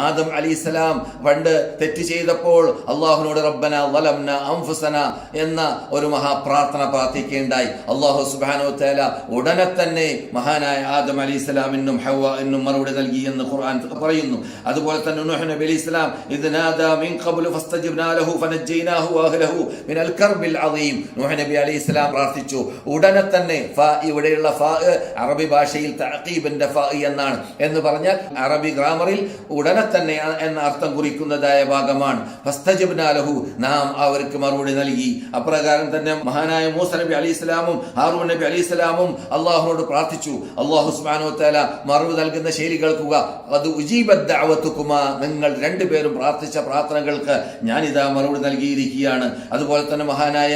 ആദം അലൈഹിസ്സലാം പണ്ട് തെറ്റ് ചെയ്തപ്പോൾ അള്ളാഹുവിനോട് റബ്ബന വലംന അൻഫുസന എന്ന ഒരു മഹാപ്രാർത്ഥന പ്രാർത്ഥിക്കുകയുണ്ടായി. അള്ളാഹു സുബ്ഹാനഹു വ തആല ഉടനെ തന്നെ മഹാനായ ആദം അലൈഹിസ്സലാമിനും ഹവ്വ എന്നും മറുപടി നൽകി എന്ന് ഖുർആൻ പറയുന്നു. അതുപോലെ തന്നെ നൂഹ് നബി അലൈഹിസ്സലാം ഇദ് നാദാ മിൻ ഖബ്ലു ഫസ്തജബ്നാ ലഹു ഫനജ്ജയ്നാഹു വഅഹ്ലഹു മിനൽ കർബിൽ അദീം. നൂഹ് നബി അലൈഹിസ്സലാം പ്രാർത്ഥിച്ചു. ഉടനെ തന്നെ ഇവിടെയുള്ള ഫ അറബി ഭാഷയിൽ തഅഖീബിന്റെ ഫ എന്നാണ്. എന്ന് പറഞ്ഞാൽ അറബി ഗ്രാമറിൽ ഉടനെ തന്നെ എന്ന അർത്ഥം കുറിക്കുന്നതായ ഭാഗമാണ്. ഫസ്തജബ്നാ ലഹു, നാം അവർക്ക് മറുപടി നൽകി. അപ്രകാരം തന്നെ മഹാനായ മൂസ നബി അലൈഹിസ്സലാമും ഹാറൂൻ നബി അലൈഹിസ്സലാമും അള്ളാഹുവിനോട് പ്രാർത്ഥിച്ചു. അള്ളാഹു സുബ്ഹാനഹു വ തആല മറുപടി നൽകുന്ന ശൈലി കേൾക്കുക. അത് ഉജീബത് ദഅവതുകുമാ, നിങ്ങൾ രണ്ടുപേരും പ്രാർത്ഥിച്ച പ്രാർത്ഥനകൾക്ക് ഞാനിതാ മറുപടി നൽകിയിരിക്കുകയാണ്. അതുപോലെ തന്നെ മഹാനായ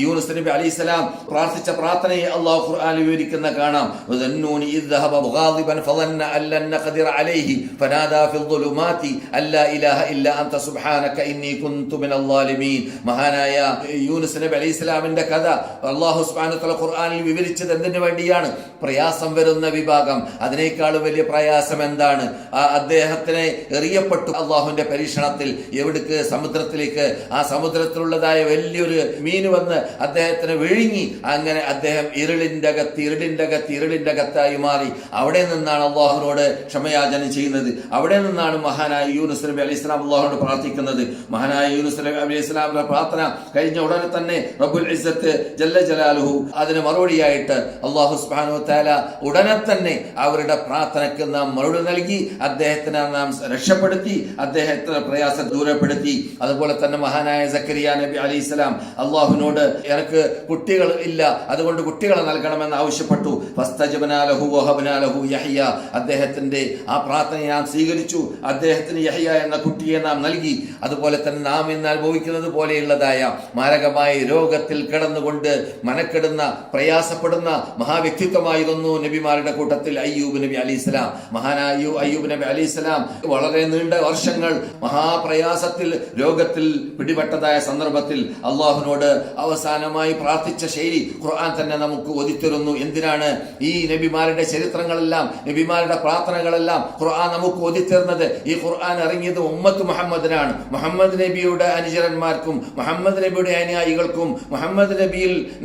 യൂനുസ് നബി അലൈഹിസ്സലാം പ്രാർത്ഥിച്ച പ്രാർത്ഥനയെ അള്ളാഹു ഖുർആനിൽ വിവരിക്കുന്ന കാണാം. വദന്നൂനി ഇദ് ദഹബ മുഗാദിബൻ ഫദന്ന അല്ലൻ നഖദിറ അലൈഹി ഫനാദാ ഫിൽ ദുലുമാതി അല്ലാ ഇലാഹ ഇല്ലാ അൻത സുബ്ഹാനക ഇന്നി കുൻതു മിനൽ ളാലിമീൻ. മഹാനായ യൂനുസ് നബി അലൈഹിസ്സലാമിന്റെ കഥ അള്ളാഹു സുബ്ഹാനഹു വ തആല ഖുർആനിൽ വിവരിച്ചത് എന്തിനു വേണ്ടിയാണ്? പ്രയാസം വരുന്ന വിഭാഗം, അതിനേക്കാളും വലിയ പ്രയാസം എന്താണ്? അദ്ദേഹത്തിനെ എറിയപ്പെട്ടു അള്ളാഹുവിന്റെ പരീക്ഷണത്തിൽ. എവിടേക്ക്? സമുദ്രത്തിലേക്ക്. ആ സമുദ്രത്തിലുള്ളതായ വലിയൊരു മീൻ വന്ന് അദ്ദേഹത്തിന് വിഴുങ്ങി. അങ്ങനെ അദ്ദേഹം ഇരുളിന്റെ അകത്തായി മാറി. അവിടെ നിന്നാണ് അള്ളാഹുവിനോട് ക്ഷമയാചന ചെയ്യുന്നത്. അവിടെ നിന്നാണ് മഹാനായ യൂനുസ് നബി അലൈഹി സ്വലാം അള്ളാഹുവിനോട് പ്രാർത്ഥിക്കുന്നത്. മഹാനായ യൂനുസ് നബി അലൈഹി സ്വലാമിന്റെ പ്രാർത്ഥന കഴിഞ്ഞ ഉടനെ തന്നെ റബ്ബുൽ ഇസ്സത്ത് ജല്ല ജലാലുഹു അതിന് മറുപടിയായിട്ട് അള്ളാഹു സുബ്ഹാനഹു വ തആല ഉടനെ തന്നെ അവരുടെ പ്രാർത്ഥനയ്ക്ക് നാം മറുപടി നൽകി. അദ്ദേഹത്തിനെ നാം രക്ഷപ്പെടുത്തി, അദ്ദേഹത്തിന് പ്രയാസം ദൂരപ്പെടുത്തി. അതുപോലെ തന്നെ മഹാനായ സക്കരിയ നബി അലൈഹിസ്സലാം അള്ളാഹുവിനോട് എനിക്ക് കുട്ടികൾ ഇല്ല, അതുകൊണ്ട് കുട്ടികളെ നൽകണമെന്ന് ആവശ്യപ്പെട്ടു. ഫസ്തജബ്നാ ലഹു വഹബ്നാ ലഹു യഹ്യ, അദ്ദേഹത്തിന്റെ ആ പ്രാർത്ഥനയെ നാം സ്വീകരിച്ചു. അദ്ദേഹത്തിന് യഹ്യ എന്ന കുട്ടിയെ നാം നൽകി. അതുപോലെ തന്നെ നാം ഇന്ന് അനുഭവിക്കുന്നത് പോലെയുള്ളതായ മാരകമായ രോഗത്തിൽ കിടന്നുകൊണ്ട് മനക്കെടുന്ന പ്രയാസപ്പെടുന്ന മഹാവ്യക്തിത്വമായിരുന്നു നബിമാരുടെ കൂട്ടത്തിൽ അയ്യൂബ് നബി അലൈഹിസ്സലാം. മഹാനായ അയ്യൂബ് നബി അലൈഹിസ്സലാം വളരെ നീണ്ട വർഷങ്ങൾ മഹാപ്രയാസത്തിൽ രോഗത്തിൽ പിടിപെട്ടതായ സന്ദർഭത്തിൽ അള്ളാഹുവിനോട് അവസാനമായി പ്രാർത്ഥിച്ച ശൈലി ഖുർആൻ തന്നെ നമുക്ക് ഓതിത്തരുന്നു. എന്തിനാണ് ഈ നബിമാരുടെ ചരിത്രങ്ങളെല്ലാം, നബിമാരുടെ പ്രാർത്ഥനകളെല്ലാം ഖുർആൻ നമുക്ക് ഓതിത്തരുന്നത്? ഈ ഖുർആൻ ഇറങ്ങിയത് ഉമ്മത്ത് മുഹമ്മദിനാണ്. മുഹമ്മദ് നബിയുടെ അനുചരന്മാർക്കും മുഹമ്മദ് നബിയുടെ അനുയായികൾക്കും മുഹമ്മദ്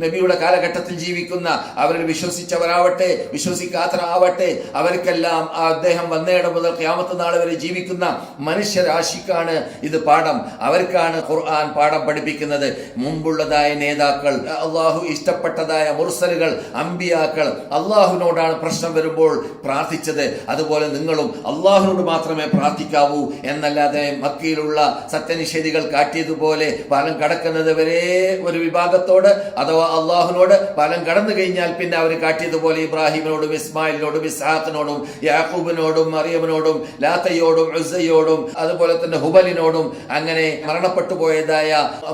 നബിയുടെ കാലഘട്ടത്തിൽ ജീവിക്കുന്ന അവരിൽ വിശ്വസിച്ചവരാവട്ടെ വിശ്വസിക്കാത്തവരാവട്ടെ അവർക്കെല്ലാം അദ്ദേഹം വന്നയിടം മുതൽ ഖിയാമത്ത് നാൾ വരെ ജീവിക്കുന്ന മനുഷ്യരാശിക്കാണ് ഇത് പാഠം. അവർക്കാണ് ഖുർആൻ പാഠം പഠിപ്പിക്കുന്നത്. മുമ്പുള്ളതായ നേതാക്കൾ, അള്ളാഹു ഇഷ്ടപ്പെട്ടതായ മുർസലുകൾ, അമ്പിയാക്കൾ അള്ളാഹുവിനോടാണ് പ്രശ്നം വരുമ്പോൾ പ്രാർത്ഥിച്ചത്. അതുപോലെ നിങ്ങളും അള്ളാഹുവിനോട് മാത്രമേ പ്രാർത്ഥിക്കാവൂ എന്നല്ലാതെ മക്കയിലുള്ള സത്യനിഷേധികൾ കാട്ടിയതുപോലെ പാലം കടക്കുന്നത് വരെ ഒരു വിഭാഗത്തോട് അഥവാ അള്ളാഹുവിനോട് പാലം കടന്നു കഴിഞ്ഞാൽ പിന്നെ അവർ കാട്ടിയതുപോലെ ഇബ്രാഹിമിനോടും ഇസ്മായിലിനോടും ഇസ്ഹാഖിനോടും യാക്കൂബിനോടും മറിയമിനോടും ലാത്തയോടും ഉസ്സയോടും അതുപോലെ തന്നെ ഹുബലിനോടും അങ്ങനെ മരണപ്പെട്ടു പോയതായ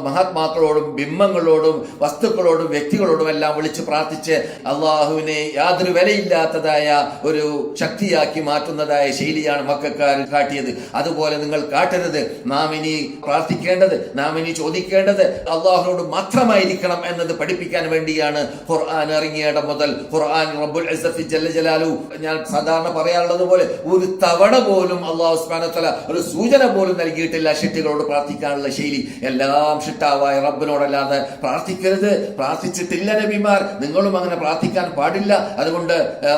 മഹാത്മാക്കളോടും ബിംബങ്ങളോടും വസ്തുക്കളോടും വ്യക്തികളോടും എല്ലാം വിളിച്ച് പ്രാർത്ഥിച്ച് അള്ളാഹുവിനെ യാതൊരു വിലയില്ലാത്തതായ ഒരു ശക്തിയാക്കി മാറ്റുന്നതായ ശൈലിയാണ് മക്കക്കാർ കാട്ടിയത്. അതുപോലെ നിങ്ങൾ കാട്ടരുത്. നാം ഇനി പ്രാർത്ഥിക്കേണ്ടത്, നാം ഇനി ചോദിക്കേണ്ടത് അള്ളാഹുവിനോട് മാത്രമായിരിക്കണം എന്നത് പഠിപ്പിക്കാൻ വേണ്ടിയാണ് ഖുർആൻ ഇറങ്ങിയിടം മുതൽ ഖുർആൻ റബ്ബുൽ ഇസ്സത്തി ജല്ല ജലാലു ഞാൻ സാധാരണ പറയാറുള്ളത് പോലെ ഒരു തവണ പോലും അള്ളാഹു സുബ്ഹാനഹു വ തആല ഒരു സൂചന പോലും നൽകിയിട്ടില്ല ഷിട്ടുകളോട് പ്രാർത്ഥിക്കാനുള്ള ശൈലി. എല്ലാം ഷിട്ടാവായ റബ്ബിനോടല്ലാതെ പ്രാർത്ഥിക്കരുത്, പ്രാർത്ഥിച്ചിട്ടില്ല നബിമാർ, നിങ്ങളും അങ്ങനെ പ്രാർത്ഥിക്കാൻ പാടില്ല. അതുകൊണ്ട്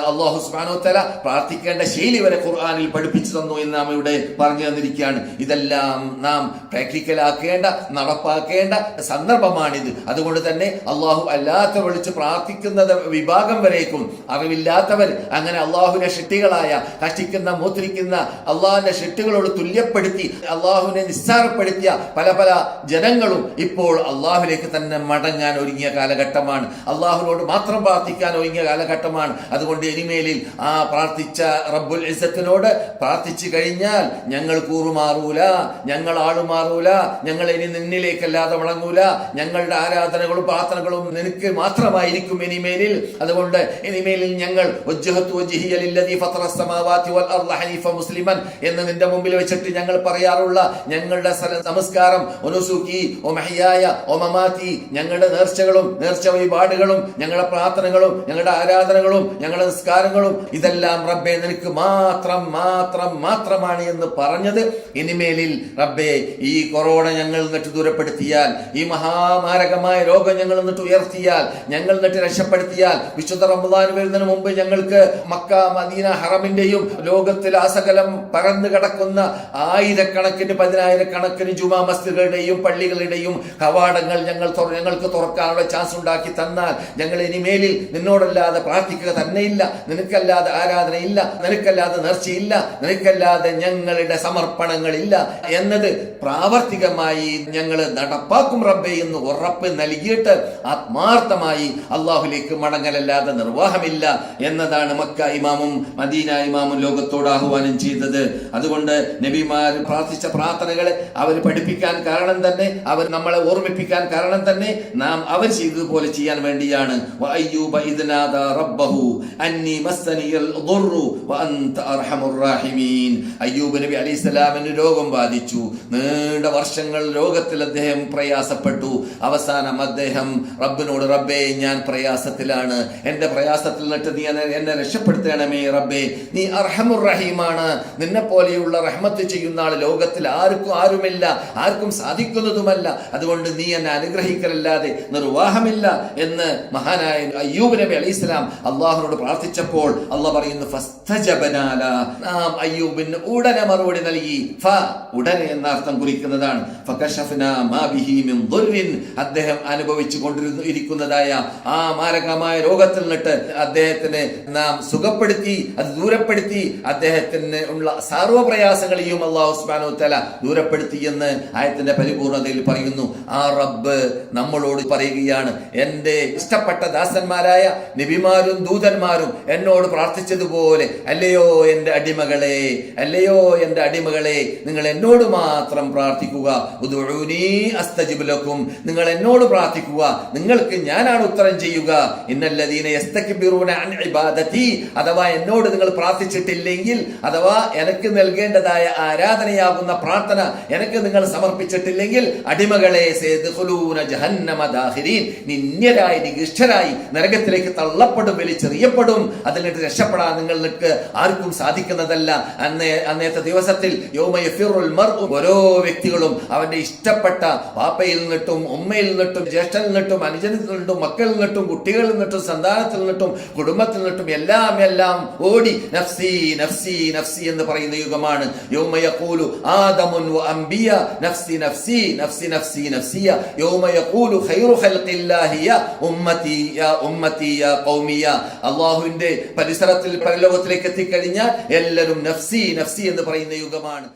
അള്ളാഹു സുബ്ഹാനഹു വ തആല പ്രാർത്ഥിക്കേണ്ട ശൈലി വരെ ഖുർആനിൽ പഠിപ്പിച്ചു തന്നു എന്ന് നാം ഇവിടെ പറഞ്ഞു തന്നിരിക്കുകയാണ്. ഇതെല്ലാം നാം പ്രാക്ടിക്കലാക്കേണ്ട, നടപ്പാക്കേണ്ട സന്ദർഭമാണിത്. അതുകൊണ്ട് തന്നെ അള്ളാഹു അല്ലാത്ത വിളിച്ച് പ്രാർത്ഥിക്കുന്ന വിഭാഗം വരേക്കും അറിവില്ലാത്തവർ അങ്ങനെ അള്ളാഹുവിനെ ഷിട്ടികളായ കഷ്ടിക്കുന്ന മൂത്രിക്കുന്ന അള്ളാഹുവിന്റെ ഷിട്ടുകളോട് തുല്യപ്പെടുത്തി അള്ളാഹുവിനെ നിസ്സാരപ്പെടുത്തിയ പല പല ജനങ്ങളും ഇപ്പോൾ അള്ളാഹുലേക്ക് തന്നെ മടങ്ങാൻ ഒരുങ്ങിയ കാലഘട്ടമാണ്. അള്ളാഹുവിനോട് മാത്രം പ്രാർത്ഥിക്കാൻ ഒരുങ്ങിയ കാലഘട്ടമാണ്. അതുകൊണ്ട് ഇനിമേലിൽ ആ പ്രാർത്ഥിച്ച റബ്ബുൽ ഇസ്സത്തിനോട് പ്രാർത്ഥിച്ചു കഴിഞ്ഞാൽ ഞങ്ങൾ കൂറുമാറൂല, ഞങ്ങൾ ആളുമാറൂല, ഞങ്ങൾ ഇനി നിന്നിലേക്കല്ലാതെ മടങ്ങൂല, ഞങ്ങളുടെ ആരാധനകളും പ്രാർത്ഥനകളും നിനക്ക് മാത്രമായിരിക്കും ഇനിമേലിൽ. അതുകൊണ്ട് ഇനിമേലിൽ ഞങ്ങൾ എന്ന് നിന്റെ മുമ്പിൽ വെച്ചിട്ട് ഞങ്ങൾ പറയാറുള്ള ഞങ്ങളുടെ നമസ്കാരം, ഞങ്ങളുടെ നേർച്ചകളും നേർച്ച വഴിപാടുകളും ഞങ്ങളുടെ പ്രാർത്ഥനകളും ഞങ്ങളുടെ ആരാധനകളും ഞങ്ങളുടെ നിസ്കാരങ്ങളും ഇതെല്ലാം റബ്ബേ നിനക്ക് മാത്രം മാത്രം മാത്രമായി മാത്രമാണ് എന്ന് പറഞ്ഞത്. ഇനിമേലിൽ റബ്ബേ ഈ കൊറോണ ഞങ്ങൾ എന്നിട്ട് ദൂരപ്പെടുത്തിയാൽ, ഈ മഹാമാരകമായ രോഗം ഞങ്ങൾ എന്നിട്ട് ഉയർത്തിയാൽ, ഞങ്ങൾ എന്നിട്ട് രക്ഷപ്പെടുത്തിയാൽ, വിശുദ്ധ റമദാൻ വരുന്നതിന് മുമ്പ് ഞങ്ങൾക്ക് മക്ക മദീന ഹറമിന്റെയും ലോകത്തിൽ ആസകലം പരന്നു കിടക്കുന്ന ആയിരക്കണക്കിന് പതിനായിരക്കണക്കിന് ജുമാ മസ്ജിദുകളുടെയും പള്ളികളുടെയും കവാടങ്ങൾ ഞങ്ങൾക്ക് തുറക്കാനുള്ള ചാൻസ് ഉണ്ടാക്കി തന്നാൽ ഞങ്ങൾ ഇനിമേലിൽ നിന്നോടല്ലാതെ പ്രാർത്ഥിക്കുക തന്നെയില്ല, നിനക്കല്ലാതെ ആരാധനയില്ല, നിനക്കല്ലാതെ നേർച്ചയില്ല, നിനക്കല്ലാതെ ഞങ്ങളുടെ സമർപ്പണങ്ങളില്ല എന്നത് പ്രാവർത്തികമായി ഞങ്ങൾ നടപ്പാക്കും റബ്ബേ എന്ന് ഉറപ്പ് നൽകിയിട്ട് ആത്മാർത്ഥമായി അള്ളാഹുലേക്ക് മടങ്ങലല്ലാതെ നിർവാഹമില്ല എന്നതാണ് മക്ക ഇമാമും മദീന ഇമാമും ലോകത്തോട് ആഹ്വാനം ചെയ്തത്. അതുകൊണ്ട് നബിമാർ പ്രാർത്ഥിച്ച പ്രാർത്ഥനകളെ അവർ പഠിപ്പിക്കാൻ കാരണം തന്നെ, അവർ നമ്മളെ ഓർമ്മിപ്പിക്കാൻ കാരണം തന്നെ നാം അവർ ചെയ്തതുപോലെ ചെയ്യാൻ വേണ്ടിയാണ്. അയ്യൂബ് നബി അലൈഹിസ്സലാമിന് രോഗം ബാധിച്ചു. നീണ്ട വർഷങ്ങൾ രോഗത്തിൽ അദ്ദേഹം പ്രയാസപ്പെട്ടു. അവസാനം അദ്ദേഹം റബ്ബിനോട്, റബ്ബേ ഞാൻ പ്രയാസത്തിലാണ്, എന്റെ പ്രയാസത്തിൽ നിന്നിട്ട് നീ എന്നെ രക്ഷപ്പെടുത്തണമേ റബ്ബേ, നീ അർഹമുർ റഹീമാണ്, നിന്നെ പോലെയുള്ള റഹ്മത്ത് ചെയ്യുന്ന ആൾ ലോകത്തിൽ ആരുമില്ല, ആർക്കും സാധിക്കുന്നതുമല്ല, അതുകൊണ്ട് നീ എന്നെ അനുഗ്രഹിക്കലല്ലാതെ നിർവാഹമില്ല എന്ന് മഹാനായ അയ്യൂബ് നബി അലൈഹിസ്സലാം അള്ളാഹുനോട് പ്രാർത്ഥിച്ചപ്പോൾ അള്ളാഹ് പറയുന്നു ഫസ്തജബനാല, നാം അയ്യൂബിന് ഉടനെ മറുപടി നൽകി. ഉടനെ എന്ന അർത്ഥം കുറിക്കുന്നതാണ്. ഫകശഫ്നാ മാ ബിഹി മിൻ ദുർരിൻ, അദ്ദേഹം അനുഭവിച്ചു കൊണ്ടിരിക്കുന്നതായ ആ മാരകമായ രോഗത്തിൽ നിന്നിട്ട് അദ്ദേഹത്തിന് നാം സുഖപ്പെടുത്തി, അത് ദൂരപ്പെടുത്തി, അദ്ദേഹത്തിന് ഉള്ള സർവ്വപ്രയാസങ്ങളെയും അല്ലാഹു സുബ്ഹാനഹു വ തആല ദൂരപ്പെടുത്തി എന്ന് ആയത്തിന്റെ പരിപൂർണതയിൽ പറയുന്നു. ആ റബ്ബ് നമ്മളോട് പറയുകയാണ്, എന്റെ ഇഷ്ടപ്പെട്ട ദാസന്മാരായ നബിമാരും ദൂതന്മാരും എന്നോട് പ്രാർത്ഥിച്ചതുപോലെ അല്ലയോ എന്റെ അടിമകളെ, അല്ലയോ എന്റെ അടിമകളെ, നിങ്ങൾ എന്നോട് മാത്രം പ്രാർത്ഥിക്കുക. ഉദ്ഉനി അസ്തജിബ് ലക്കും, നിങ്ങൾ എന്നോട് പ്രാർത്ഥിക്കുക, നിങ്ങൾക്ക് ഞാനാണ് ഉത്തരം ചെയ്യുക. ഇന്നല്ലദീന യസ്തക്ബിറൂന അൻ ഇബാദതി, അഥവാ എന്നോട് നിങ്ങൾ പ്രാർത്ഥിച്ചിട്ടില്ലെങ്കിൽ, അഥവാ എനിക്ക് നൽകേണ്ടതായ ആരാധനയാകുന്ന പ്രാർത്ഥന എനിക്ക് നിങ്ങൾ സമർപ്പിച്ചിട്ടില്ലെങ്കിൽ, അടിമകളെ സയദ്ഖുലൂന ജഹന്നമ ദാഖിരീൻ, നിന്ദ്യരായി നികൃഷ്ടരായി നരകത്തിലേക്ക് തള്ളപ്പെടും, വലിച്ചെറിയപ്പെടും. അതിൽ നിന്ന് രക്ഷപ്പെടാൻ നിങ്ങൾക്ക് ആർക്കും സാധിക്കുന്നതല്ല. അന്നേത്തെ ദിവസത്തിൽ യൗമ യഫിറുൽ മർഉ, ഓരോ വ്യക്തികളും അവന്റെ ഇഷ്ടപ്പെട്ട വാപ്പയിൽ നിന്നിട്ടും ഉമ്മയിൽ നിന്നിട്ടും ജ്യേഷ്ഠനിൽ നിന്നിട്ടും അനുജനിൽ നിന്നിട്ടും മക്കളിൽ നിന്നിട്ടും കുട്ടികളിൽ നിന്നിട്ടും സന്താനത്തിൽ നിന്നിട്ടും കുടുംബത്തിൽ നിന്നിട്ടും എല്ലാം ഓടി നഫ്സി നഫ്സി നഫ്സി എന്ന് പറയുന്ന യുഗമാണ്. യൗമ യഖൂലു ആദമുൻ വ അംബിയ നഫ്സി നഫ്സി നഫ്സി നഫ്സി നഫ്സിയ യൗമ യഖൂലു ഖൈറു ഖൽഖില്ലാഹി യാ ഉമ്മതി യാ ഉമ്മതി യാ ഖൗമിയ. അല്ലാഹുവിന്റെ പരിസരത്തിൽ പരലോകത്തിലേക്ക് എത്തിക്കഴിഞ്ഞാൽ എല്ലാവരും നഫ്സി നഫ്സി എന്ന് പറയുന്ന യുഗമാണ്.